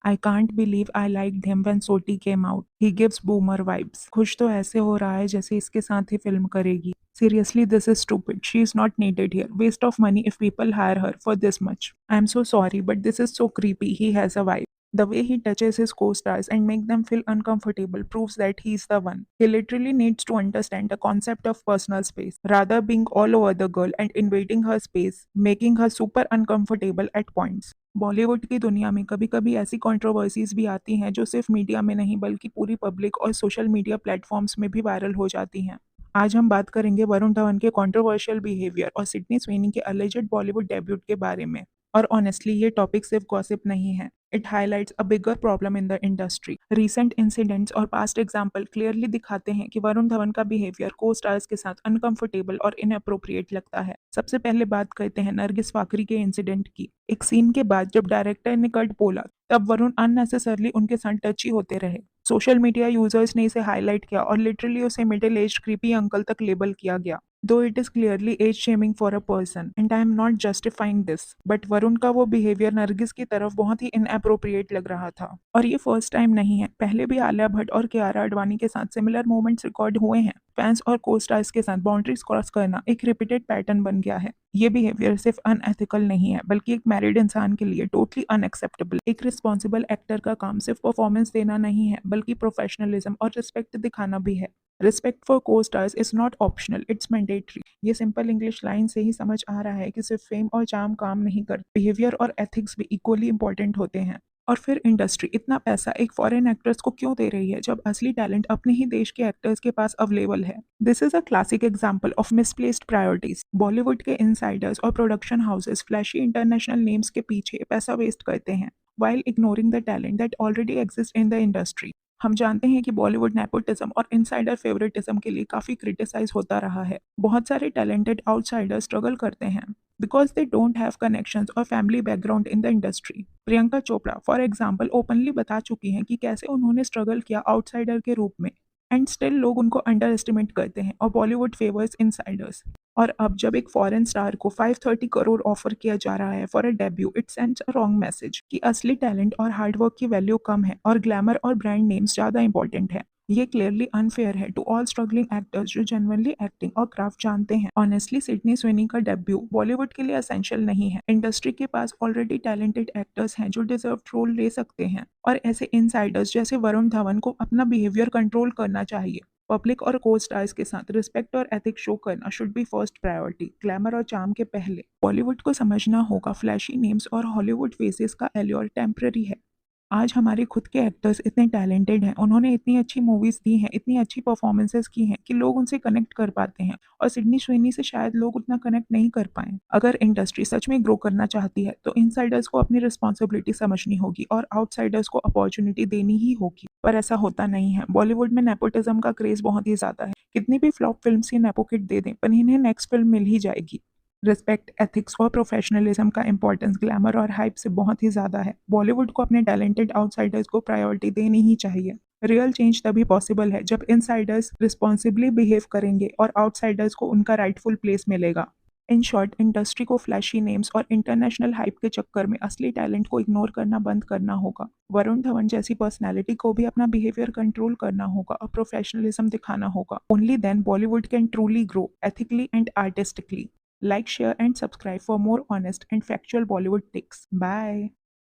I can't believe I liked him when CT came out, he gives boomer vibes. खुश तो ऐसे हो रहा है जैसे इसके साथ ही फिल्म करेगी। Seriously, this is stupid. She is not needed here. Waste of money if people hire her for this much. I'm so sorry, but this is so creepy. He has a vibe. The way he touches his co-stars and make them feel uncomfortable proves that he's the one. He literally needs to understand the concept of personal space, rather being all over the girl and invading her space, making her super uncomfortable at points. Bollywood की दुनिया में कभी कभी ऐसी controversies भी आती हैं जो सिर्फ मीडिया में नहीं बल्कि पूरी पब्लिक और सोशल मीडिया प्लेटफॉर्म्स में भी वायरल हो जाती हैं। आज हम बात करेंगे वरुण धवन के कंट्रोवर्शियल बिहेवियर और सिडनी स्वेनी के अलेजेड बॉलीवुड डेब्यूट के बारे में। और ऑनेस्टली ये टॉपिक सिर्फ गॉसिप नहीं है, it highlights a bigger problem in the industry. Recent incidents और पास्ट एग्जाम्पल क्लियरली दिखाते हैं कि वरुण धवन का बिहेवियर को स्टार्स के साथ अनकंफर्टेबल और इनअप्रोप्रिएट लगता है। सबसे पहले बात करते हैं नरगिस फाकरी के इंसिडेंट की। एक सीन के बाद जब डायरेक्टर ने कट बोला तब वरुण अननेसेसरली उनके साथ टची होते रहे। सोशल मीडिया यूजर्स ने इसे हाईलाइट किया और लिटरली उसे मिडिल एज क्रीपी अंकल तक लेबल किया गया। Though it is clearly age shaming for a person and I am not justifying this, but Varun का वो बिहेवियर नरगिस की तरफ बहुत ही इनअप्रोप्रिएट लग रहा था। और ये फर्स्ट टाइम नहीं है, पहले भी आलिया भट्ट और कियारा आडवाणी के साथ सिमिलर मोमेंट्स रिकॉर्ड हुए हैं। फैंस और को स्टार्स के साथ बाउंड्रीज क्रॉस करना एक रिपीटेड पैटर्न बन गया है। ये बिहेवियर सिर्फ अनएथिकल नहीं है बल्कि एक मैरिड इंसान के लिए टोटली अनएक्सेप्टेबल। एक रिस्पॉन्सिबल एक्टर का काम सिर्फ परफॉर्मेंस देना नहीं है बल्कि प्रोफेशनलिज्म और रिस्पेक्ट दिखाना भी है। रिस्पेक्ट फॉर को stars is not optional, it's mandatory. ये सिंपल इंग्लिश लाइन से ही समझ आ रहा है कि सिर्फ फेम और चार्म काम नहीं करते, बिहेवियर और एथिक्स भी इक्वली इंपॉर्टेंट होते हैं। और फिर इंडस्ट्री इतना पैसा एक फॉरेन एक्टर्स को क्यों दे रही है जब असली टैलेंट अपने ही देश के एक्टर्स के पास अवेलेबल है? This is a classic example of misplaced priorities. Bollywood के इनसाइडर्स और production houses flashy international names के पीछे पैसा वेस्ट करते हैं while ignoring the talent that already exists in the industry. हम जानते हैं कि बॉलीवुड नेपोटिज्म और इनसाइडर फेवरेटिज्म के लिए काफी क्रिटिसाइज होता रहा है। बहुत सारे टैलेंटेड आउटसाइडर स्ट्रगल करते हैं because they don't have connections और family background in the industry. Priyanka Chopra for example openly बता चुकी हैं कि कैसे उन्होंने स्ट्रगल किया आउटसाइडर के रूप में, एंड स्टिल लोग उनको अंडर एस्टिमेट करते हैं और बॉलीवुड फेवर्स इनसाइडर्स। और अब जब एक फॉरेन स्टार को 530 करोड़ ऑफर किया जा रहा है for a debut, it sends a wrong message कि असली टैलेंट और हार्डवर्क की वैल्यू कम है और ग्लैमर और ब्रांड नेम्स ज्यादा इंपॉर्टेंट है। ये क्लियरली अनफेयर है टू ऑल स्ट्रगलिंग एक्टर्स जो जेन्युइनली एक्टिंग और क्राफ्ट जानते हैं। ऑनेस्टली सिडनी स्वेनी का डेब्यू बॉलीवुड के लिए एसेंशियल नहीं है। इंडस्ट्री के पास ऑलरेडी टैलेंटेड एक्टर्स हैं जो डिजर्व रोल ले सकते हैं और ऐसे इनसाइडर्स जैसे वरुण धवन को अपना बिहेवियर कंट्रोल करना चाहिए। पब्लिक और को स्टार्स के साथ रिस्पेक्ट और एथिक्स शो करना should be first priority, glamour और चार्म के पहले। बॉलीवुड को समझना होगा फ्लैशी नेम्स और हॉलीवुड फेसेस का एल्योर टेम्पररी है। आज हमारे खुद के एक्टर्स इतने टैलेंटेड हैं, उन्होंने इतनी अच्छी मूवीज दी हैं, इतनी अच्छी परफॉर्मेंसेस की हैं कि लोग उनसे कनेक्ट कर पाते हैं और सिडनी स्वेनी से शायद लोग उतना कनेक्ट नहीं कर पाए। अगर इंडस्ट्री सच में ग्रो करना चाहती है तो इनसाइडर्स को अपनी रिस्पॉन्सिबिलिटी समझनी होगी और आउटसाइडर्स को अपॉर्चुनिटी देनी ही होगी। पर ऐसा होता नहीं है। बॉलीवुड में नेपोटिज्म का क्रेज बहुत ही ज्यादा है। कितनी भी फ्लॉप फिल्म की नेपो किट दे दें पर इन्हें नेक्स्ट फिल्म मिल ही जाएगी। रिस्पेक्ट, एथिक्स और प्रोफेशनलिज्म का इंपॉर्टेंस ग्लैमर और हाइप से बहुत ही ज्यादा है। बॉलीवुड को अपने टैलेंटेड आउटसाइडर्स को प्रायोरिटी देनी ही चाहिए। रियल चेंज तभी पॉसिबल है जब इनसाइडर्स रिस्पॉन्सिबली बिहेव करेंगे और आउटसाइडर्स को उनका राइटफुल प्लेस मिलेगा। इन शॉर्ट, इंडस्ट्री को फ्लैशी नेम्स और इंटरनेशनल हाइप के चक्कर में असली टैलेंट को इग्नोर करना बंद करना होगा। वरुण धवन जैसी पर्सनैलिटी को भी अपना बिहेवियर कंट्रोल करना होगा और प्रोफेशनलिज्म दिखाना होगा। Only then Bollywood can truly grow ethically and artistically. Like, share, and subscribe for more honest and factual Bollywood takes. Bye.